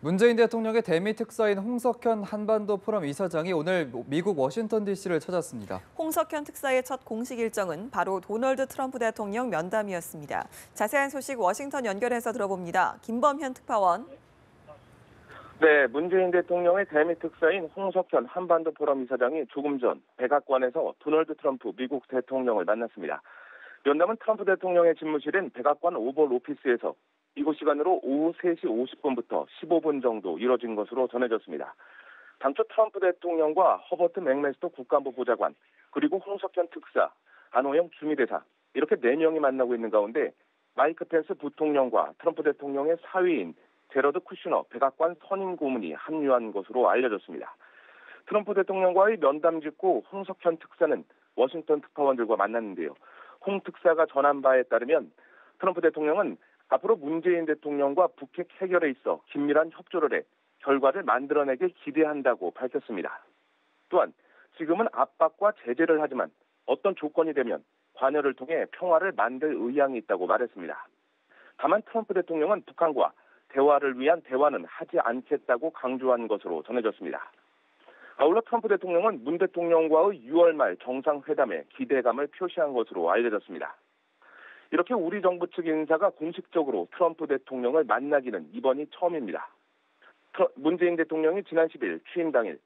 문재인 대통령의 대미 특사인 홍석현 한반도 포럼 이사장이 오늘 미국 워싱턴 DC를 찾았습니다. 홍석현 특사의 첫 공식 일정은 바로 도널드 트럼프 대통령 면담이었습니다. 자세한 소식 워싱턴 연결해서 들어봅니다. 김범현 특파원. 네, 문재인 대통령의 대미 특사인 홍석현 한반도 포럼 이사장이 조금 전 백악관에서 도널드 트럼프 미국 대통령을 만났습니다. 면담은 트럼프 대통령의 집무실인 백악관 오벌 오피스에서 이곳 시간으로 오후 3시 50분부터 15분 정도 이뤄진 것으로 전해졌습니다. 당초 트럼프 대통령과 허버트 맥메스터 국가안보 보좌관, 그리고 홍석현 특사, 안호영 주미대사 이렇게 4명이 만나고 있는 가운데 마이크 펜스 부통령과 트럼프 대통령의 사위인 제러드 쿠슈너 백악관 선임 고문이 합류한 것으로 알려졌습니다. 트럼프 대통령과의 면담 직후 홍석현 특사는 워싱턴 특파원들과 만났는데요. 홍 특사가 전한 바에 따르면 트럼프 대통령은 앞으로 문재인 대통령과 북핵 해결에 있어 긴밀한 협조를 해 결과를 만들어내길 기대한다고 밝혔습니다. 또한 지금은 압박과 제재를 하지만 어떤 조건이 되면 관여를 통해 평화를 만들 의향이 있다고 말했습니다. 다만 트럼프 대통령은 북한과 대화를 위한 대화는 하지 않겠다고 강조한 것으로 전해졌습니다. 아울러 트럼프 대통령은 문 대통령과의 6월 말 정상회담에 기대감을 표시한 것으로 알려졌습니다. 이렇게 우리 정부 측 인사가 공식적으로 트럼프 대통령을 만나기는 이번이 처음입니다. 문재인 대통령이 지난 10일 취임 당일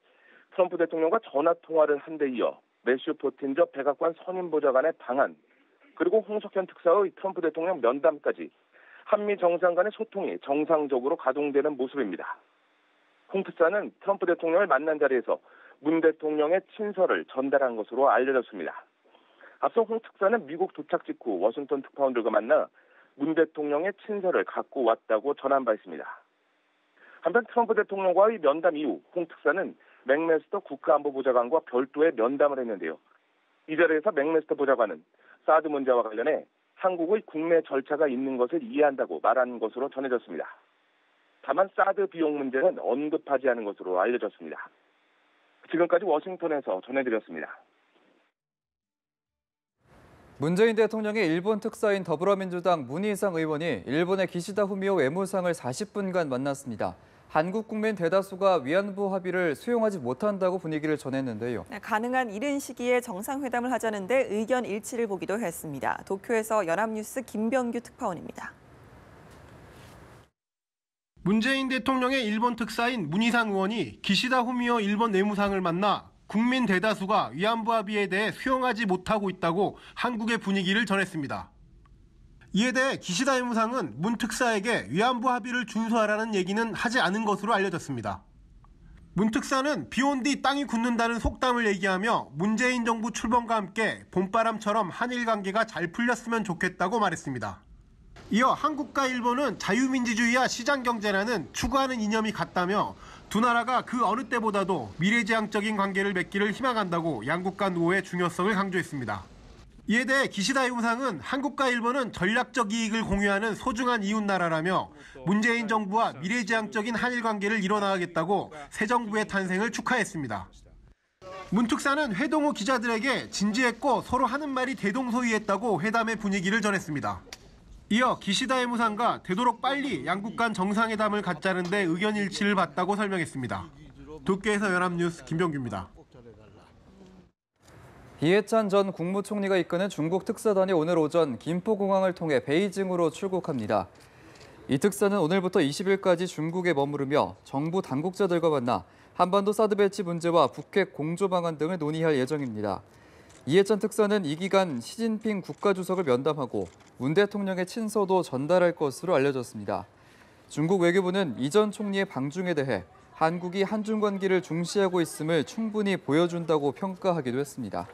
트럼프 대통령과 전화통화를 한 데 이어 매슈 포틴저 백악관 선임보좌관의 방한, 그리고 홍석현 특사의 트럼프 대통령 면담까지 한미 정상 간의 소통이 정상적으로 가동되는 모습입니다. 홍 특사는 트럼프 대통령을 만난 자리에서 문 대통령의 친서를 전달한 것으로 알려졌습니다. 앞서 홍 특사는 미국 도착 직후 워싱턴 특파원들과 만나 문 대통령의 친서를 갖고 왔다고 전한 바 있습니다. 한편 트럼프 대통령과의 면담 이후 홍 특사는 맥메스터 국가안보보좌관과 별도의 면담을 했는데요. 이 자리에서 맥메스터 보좌관은 사드 문제와 관련해 한국의 국내 절차가 있는 것을 이해한다고 말한 것으로 전해졌습니다. 다만 사드 비용 문제는 언급하지 않은 것으로 알려졌습니다. 지금까지 워싱턴에서 전해드렸습니다. 문재인 대통령의 일본 특사인 더불어민주당 문희상 의원이 일본의 기시다 후미오 외무상을 40분간 만났습니다. 한국 국민 대다수가 위안부 합의를 수용하지 못한다고 분위기를 전했는데요. 가능한 이른 시기에 정상회담을 하자는데 의견 일치를 보기도 했습니다. 도쿄에서 연합뉴스 김병규 특파원입니다. 문재인 대통령의 일본 특사인 문희상 의원이 기시다 후미오 일본 내무상을 만나 국민 대다수가 위안부 합의에 대해 수용하지 못하고 있다고 한국의 분위기를 전했습니다. 이에 대해 기시다 외무상은 문 특사에게 위안부 합의를 준수하라는 얘기는 하지 않은 것으로 알려졌습니다. 문 특사는 비온 뒤 땅이 굳는다는 속담을 얘기하며 문재인 정부 출범과 함께 봄바람처럼 한일 관계가 잘 풀렸으면 좋겠다고 말했습니다. 이어 한국과 일본은 자유민주주의와 시장경제라는 추구하는 이념이 같다며 두 나라가 그 어느 때보다도 미래지향적인 관계를 맺기를 희망한다고 양국 간 우호의 중요성을 강조했습니다. 이에 대해 기시다 외무상은 한국과 일본은 전략적 이익을 공유하는 소중한 이웃나라라며 문재인 정부와 미래지향적인 한일 관계를 이뤄나가겠다고 새 정부의 탄생을 축하했습니다. 문 특사는 회동 후 기자들에게 진지했고 서로 하는 말이 대동소이했다고 회담의 분위기를 전했습니다. 이어 기시다 외무상과 되도록 빨리 양국 간 정상회담을 갖자는 데 의견 일치를 봤다고 설명했습니다. 도쿄에서 연합뉴스 김병규입니다. 이해찬 전 국무총리가 이끄는 중국 특사단이 오늘 오전 김포공항을 통해 베이징으로 출국합니다. 이 특사는 오늘부터 20일까지 중국에 머무르며 정부 당국자들과 만나 한반도 사드 배치 문제와 북핵 공조 방안 등을 논의할 예정입니다. 이해찬 특사는 이 기간 시진핑 국가주석을 면담하고 문 대통령의 친서도 전달할 것으로 알려졌습니다. 중국 외교부는 이 전 총리의 방중에 대해 한국이 한중 관계를 중시하고 있음을 충분히 보여준다고 평가하기도 했습니다.